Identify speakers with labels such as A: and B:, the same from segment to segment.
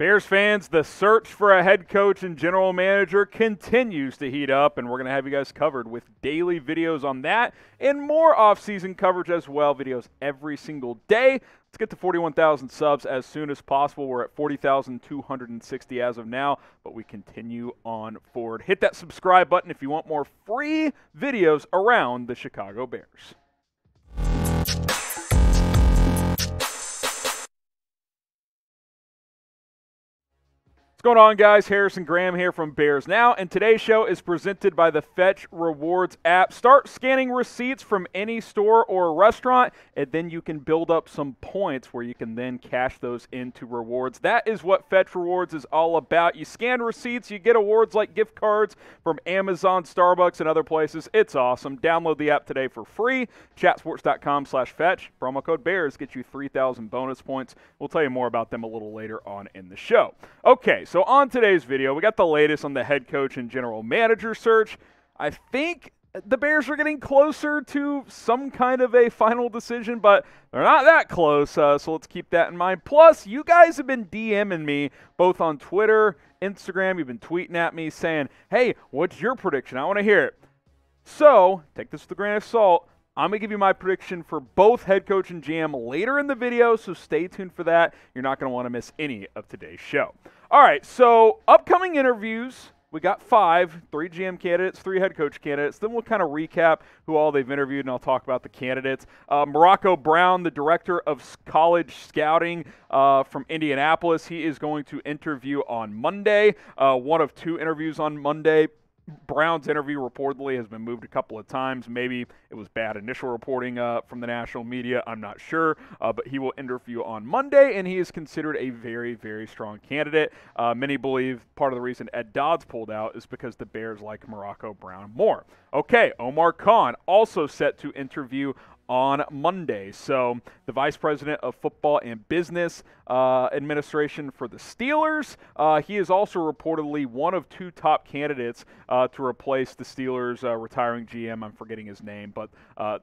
A: Bears fans, the search for a head coach and general manager continues to heat up, and we're going to have you guys covered with daily videos on that and more off-season coverage as well, videos every single day. Let's get to 41,000 subs as soon as possible. We're at 40,260 as of now, but we continue on forward. Hit that subscribe button if you want more free videos around the Chicago Bears. What's going on, guys? Harrison Graham here from Bears Now, and today's show is presented by the Fetch Rewards app. Start scanning receipts from any store or restaurant, and then you can build up some points where you can then cash those into rewards. That is what Fetch Rewards is all about. You scan receipts, you get awards like gift cards from Amazon, Starbucks, and other places. It's awesome. Download the app today for free. Chatsports.com/fetch. Promo code BEARS gets you 3,000 bonus points. We'll tell you more about them a little later on in the show. Okay, so on today's video, we got the latest on the head coach and general manager search. I think the Bears are getting closer to some kind of a final decision, but they're not that close, so let's keep that in mind. Plus, you guys have been DMing me both on Twitter, Instagram. You've been tweeting at me saying, hey, what's your prediction? I want to hear it. So, take this with a grain of salt. I'm going to give you my prediction for both head coach and GM later in the video, so stay tuned for that. You're not going to want to miss any of today's show. All right, so upcoming interviews, we got 5, 3 GM candidates, 3 head coach candidates. Then we'll kind of recap who all they've interviewed, and I'll talk about the candidates. Morocco Brown, the director of college scouting from Indianapolis, he is going to interview on Monday, one of 2 interviews on Monday. Brown's interview reportedly has been moved a couple of times. Maybe it was bad initial reporting from the national media. I'm not sure. But he will interview on Monday, and he is considered a very, very strong candidate. Many believe part of the reason Ed Dodds pulled out is because the Bears like Morocco Brown more. Okay, Omar Khan also set to interview on Monday. So the Vice President of Football and Business Administration for the Steelers, he is also reportedly one of 2 top candidates to replace the Steelers' retiring GM. I'm forgetting his name, but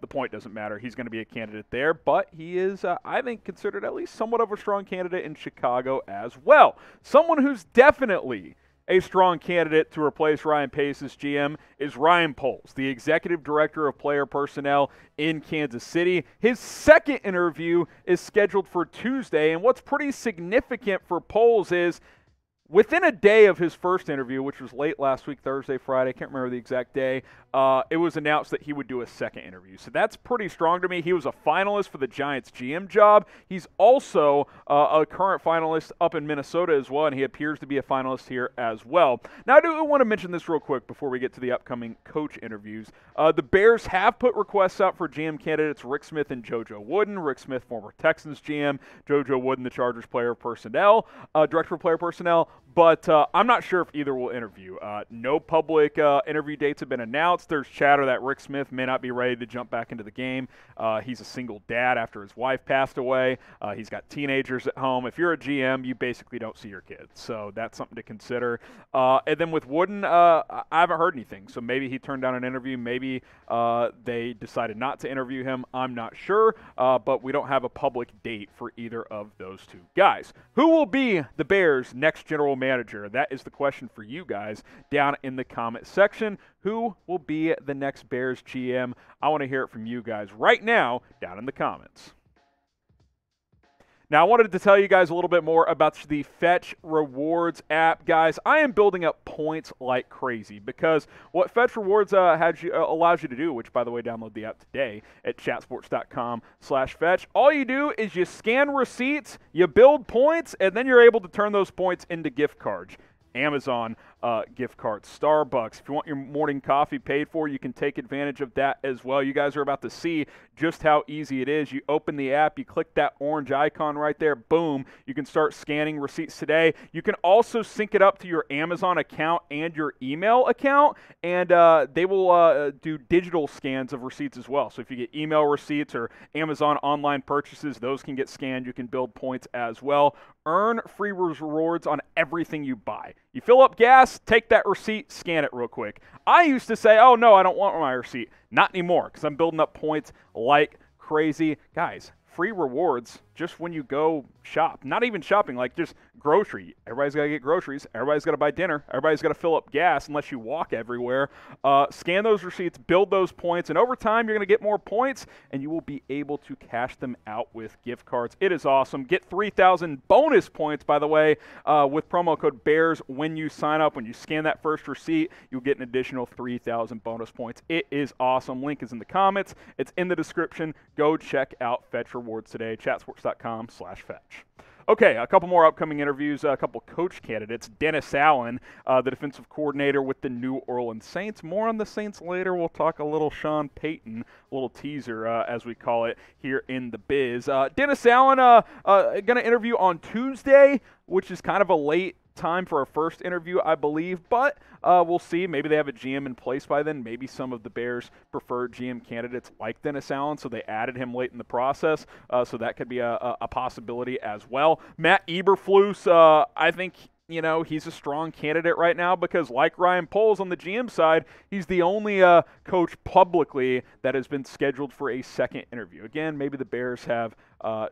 A: the point doesn't matter. He's going to be a candidate there, but he is, I think, considered at least somewhat of a strong candidate in Chicago as well. Someone who's definitely a strong candidate to replace Ryan Pace's GM is Ryan Poles, the Executive Director of Player Personnel in Kansas City. His second interview is scheduled for Tuesday, and what's pretty significant for Poles is within a day of his first interview, which was late last week, Thursday, Friday, I can't remember the exact day, it was announced that he would do a second interview. So that's pretty strong to me. He was a finalist for the Giants GM job. He's also a current finalist up in Minnesota as well, and he appears to be a finalist here as well. Now, I do want to mention this real quick before we get to the upcoming coach interviews. The Bears have put requests out for GM candidates Rick Smith and JoJo Wooden. Rick Smith, former Texans GM, JoJo Wooden, the Chargers Player Personnel, Director of Player Personnel. But I'm not sure if either will interview. No public interview dates have been announced. There's chatter that Rick Smith may not be ready to jump back into the game. He's a single dad after his wife passed away. He's got teenagers at home. If you're a GM, you basically don't see your kids. So that's something to consider. And then with Wooden, I haven't heard anything. So maybe he turned down an interview. Maybe they decided not to interview him. I'm not sure. But we don't have a public date for either of those 2 guys. Who will be the Bears' next general manager? That is the question for you guys down in the comment section. Who will be the next Bears GM? I want to hear it from you guys right now down in the comments. Now, I wanted to tell you guys a little bit more about the Fetch Rewards app. Guys, I am building up points like crazy because what Fetch Rewards allows you to do, which, by the way, download the app today at chatsports.com/fetch. All you do is you scan receipts, you build points, and then you're able to turn those points into gift cards. Amazon gift cards, Starbucks. If you want your morning coffee paid for, you can take advantage of that as well. You guys are about to see just how easy it is. You open the app, you click that orange icon right there, boom, you can start scanning receipts today. You can also sync it up to your Amazon account and your email account, and they will do digital scans of receipts as well. So if you get email receipts or Amazon online purchases, those can get scanned. You can build points as well. Earn free rewards on everything you buy. You fill up gas, take that receipt, scan it real quick. I used to say, oh, no, I don't want my receipt. Not anymore, because I'm building up points like crazy. Guys, free rewards just when you go shop, not even shopping, like just grocery. Everybody's got to get groceries. Everybody's got to buy dinner. Everybody's got to fill up gas unless you walk everywhere. Scan those receipts, build those points, and over time you're going to get more points, and you will be able to cash them out with gift cards. It is awesome. Get 3,000 bonus points, by the way, with promo code BEARS when you sign up. When you scan that first receipt, you'll get an additional 3,000 bonus points. It is awesome. Link is in the comments. It's in the description. Go check out Fetch Rewards today, chatsports.com/fetch. Okay, a couple more upcoming interviews, a couple coach candidates. Dennis Allen, the defensive coordinator with the New Orleans Saints. More on the Saints later. We'll talk a little Sean Payton, a little teaser, as we call it, here in the biz. Dennis Allen going to interview on Tuesday, which is kind of a late time for our first interview, I believe, but we'll see. Maybe they have a GM in place by then. Maybe some of the Bears' preferred GM candidates like Dennis Allen, so they added him late in the process, so that could be a possibility as well. Matt Eberflus, I think, you know, he's a strong candidate right now because, like Ryan Poles on the GM side, he's the only coach publicly that has been scheduled for a second interview. Again, maybe the Bears have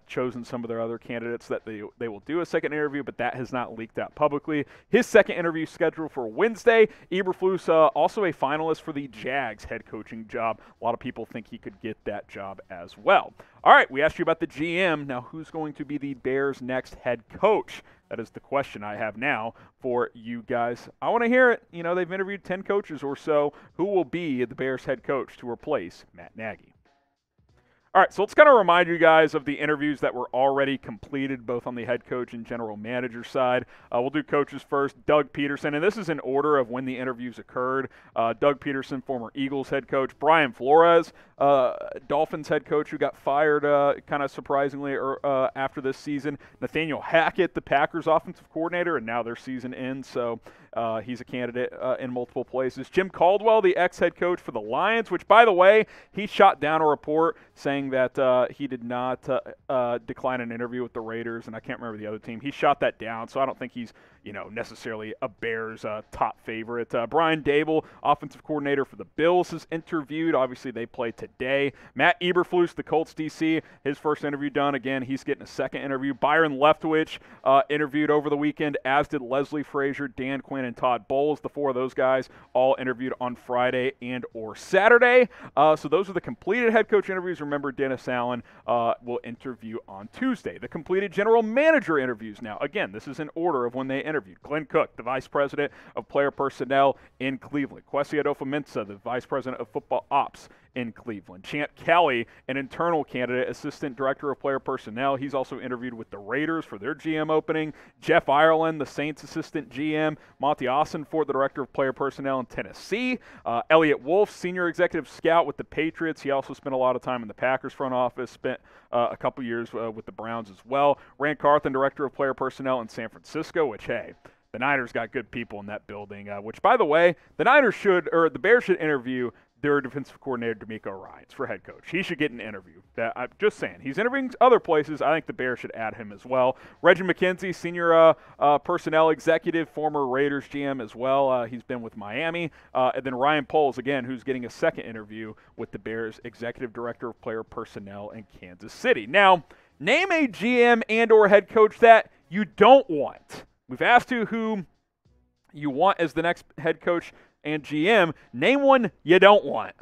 A: chosen some of their other candidates that they will do a second interview, but that has not leaked out publicly. His second interview scheduled for Wednesday. Eberflus, also a finalist for the Jags head coaching job. A lot of people think he could get that job as well. All right, we asked you about the GM. Now, who's going to be the Bears' next head coach? That is the question I have now for you guys. I want to hear it. You know, they've interviewed 10 coaches or so. Who will be the Bears' head coach to replace Matt Nagy? All right, so let's kind of remind you guys of the interviews that were already completed, both on the head coach and general manager side. We'll do coaches first. Doug Peterson, and this is in order of when the interviews occurred. Doug Peterson, former Eagles head coach. Brian Flores, Dolphins head coach, who got fired kind of surprisingly after this season. Nathaniel Hackett, the Packers offensive coordinator, and now their season ends, so he's a candidate in multiple places. Jim Caldwell, the ex-head coach for the Lions, which, by the way, he shot down a report saying that he did not decline an interview with the Raiders, and I can't remember the other team. He shot that down, so I don't think he's, you know, necessarily a Bears top favorite. Brian Dable, offensive coordinator for the Bills, is interviewed. Obviously, they play today. Matt Eberflus, the Colts DC, his first interview done. Again, he's getting a second interview. Byron Leftwich interviewed over the weekend, as did Leslie Frazier, Dan Quinn, and Todd Bowles. The four of those guys all interviewed on Friday and or Saturday. So those are the completed head coach interviews. Remember, Dennis Allen will interview on Tuesday. The completed general manager interviews now. Again, this is in order of when they interviewed. Glenn Cook, the vice president of player personnel in Cleveland. Kwesi Adofo-Mensah, the vice president of football ops in Cleveland. Champ Kelly, an internal candidate, assistant director of player personnel. He's also interviewed with the Raiders for their GM opening. Jeff Ireland, the Saints assistant GM. Monty Ossenfort, the director of player personnel in Tennessee. Elliot Wolf, senior executive scout with the Patriots. He also spent a lot of time in the Packers front office, spent a couple years with the Browns as well. Rand Carthen, director of player personnel in San Francisco, which, hey, the Niners got good people in that building, which, by the way, the Bears should interview their defensive coordinator, DeMeco Ryans, for head coach. He should get an interview. I'm just saying. He's interviewing other places. I think the Bears should add him as well. Reggie McKenzie, senior personnel executive, former Raiders GM as well. He's been with Miami. And then Ryan Poles, again, who's getting a second interview with the Bears executive director of player personnel in Kansas City. Now, name a GM and or head coach that you don't want. We've asked you who you want as the next head coach and GM. Name one you don't want.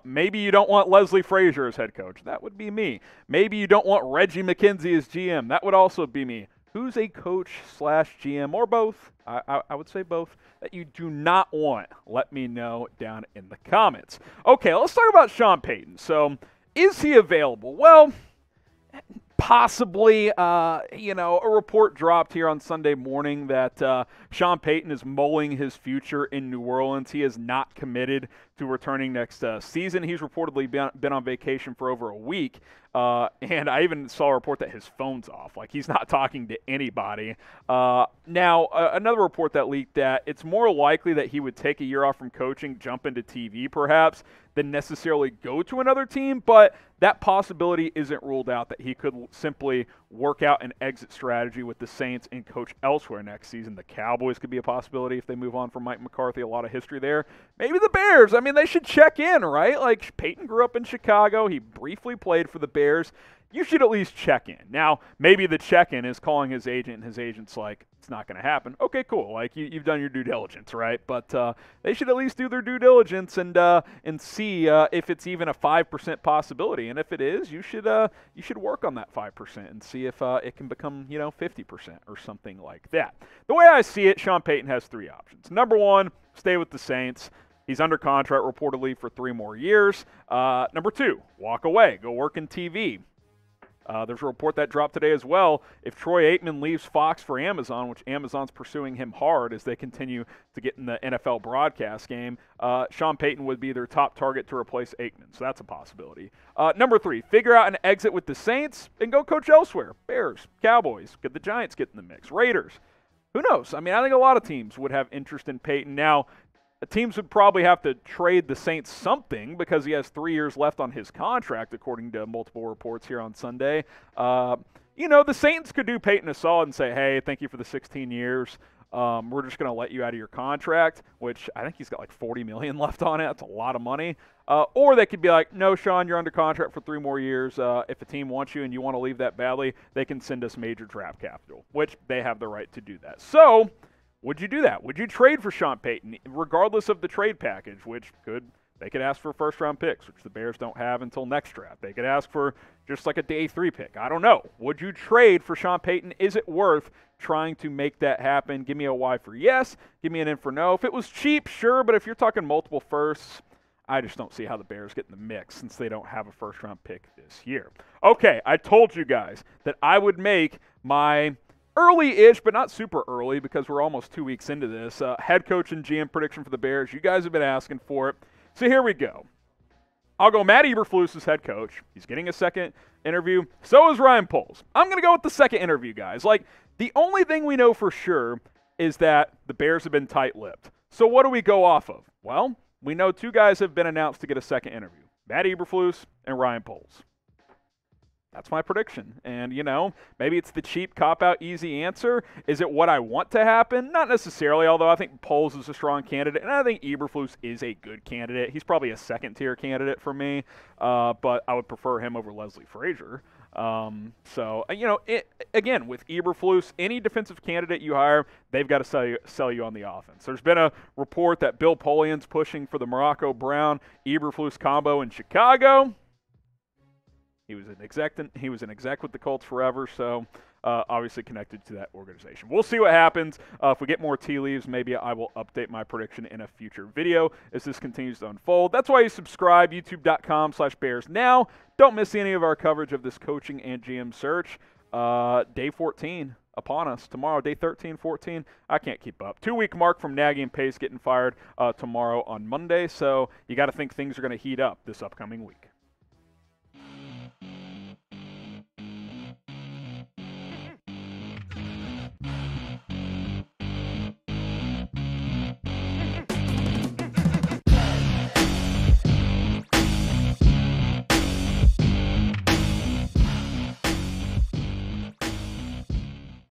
A: Maybe you don't want Leslie Frazier as head coach. That would be me. Maybe you don't want Reggie McKenzie as GM. That would also be me. Who's a coach / GM, or both? I would say both, that you do not want. Let me know down in the comments. Okay, let's talk about Sean Payton. So, is he available? Well, possibly. A report dropped here on Sunday morning that Sean Payton is mulling his future in New Orleans. He is not committed to returning next season. He's reportedly been on vacation for over a week. And I even saw a report that his phone's off. Like, he's not talking to anybody. Now, another report that leaked that it's more likely that he would take a year off from coaching, jump into TV perhaps, than necessarily go to another team. But that possibility isn't ruled out, that he could simply work out an exit strategy with the Saints and coach elsewhere next season. The Cowboys could be a possibility if they move on from Mike McCarthy. A lot of history there. Maybe the Bears. I mean, they should check in, right? Like, Payton grew up in Chicago. He briefly played for the Bears. you should at least check in. Now, maybe the check-in is calling his agent, and his agent's like, it's not going to happen. Okay, cool. Like, you've done your due diligence, right? But they should at least do their due diligence and see if it's even a 5% possibility. And if it is, you should work on that 5% and see if it can become, 50% or something like that. The way I see it, Sean Payton has 3 options. Number 1, stay with the Saints. He's under contract reportedly for 3 more years. Number 2, walk away, go work in TV. There's a report that dropped today as well. If Troy Aikman leaves Fox for Amazon, which Amazon's pursuing him hard as they continue to get in the NFL broadcast game, Sean Payton would be their top target to replace Aikman. So that's a possibility. Number 3, figure out an exit with the Saints and go coach elsewhere. Bears, Cowboys, could the Giants get in the mix? Raiders. Who knows? I mean, I think a lot of teams would have interest in Payton. Now, the teams would probably have to trade the Saints something because he has 3 years left on his contract, according to multiple reports here on Sunday. The Saints could do Payton a solid and say, hey, thank you for the 16 years. We're just going to let you out of your contract, which I think he's got like $40 million left on it. That's a lot of money. Or they could be like, no, Sean, you're under contract for 3 more years. If a team wants you and you want to leave that badly, they can send us major draft capital, which they have the right to do that. So, would you do that? Would you trade for Sean Payton, regardless of the trade package, they could ask for first-round picks, which the Bears don't have until next draft. They could ask for just like a day 3 pick. I don't know. Would you trade for Sean Payton? Is it worth trying to make that happen? Give me a Y for yes. Give me an N for no. If it was cheap, sure, but if you're talking multiple firsts, I just don't see how the Bears get in the mix since they don't have a first-round pick this year. Okay, I told you guys that I would make my early-ish, but not super early because we're almost 2 weeks into this, head coach and GM prediction for the Bears. You guys have been asking for it. So here we go. I'll go Matt Eberflus as head coach. He's getting a second interview. So is Ryan Poles. I'm going to go with the second interview, guys. Like, the only thing we know for sure is that the Bears have been tight-lipped. So what do we go off of? Well, we know 2 guys have been announced to get a second interview. Matt Eberflus and Ryan Poles. That's my prediction. And, maybe it's the cheap, cop-out, easy answer. Is it what I want to happen? Not necessarily, although I think Poles is a strong candidate, and I think Eberflus is a good candidate. He's probably a second-tier candidate for me, but I would prefer him over Leslie Frazier. Again, with Eberflus, any defensive candidate you hire, they've got to sell you on the offense. There's been a report that Bill Polian's pushing for the Morocco Brown Eberflus combo in Chicago. He was an exec with the Colts forever, so obviously connected to that organization. We'll see what happens. If we get more tea leaves, maybe I will update my prediction in a future video as this continues to unfold. That's why you subscribe, youtube.com/BearsNow. Don't miss any of our coverage of this coaching and GM search. Day 14 upon us tomorrow, day 13, 14. I can't keep up. 2-week mark from Nagy and Pace getting fired tomorrow on Monday, so you got to think things are going to heat up this upcoming week.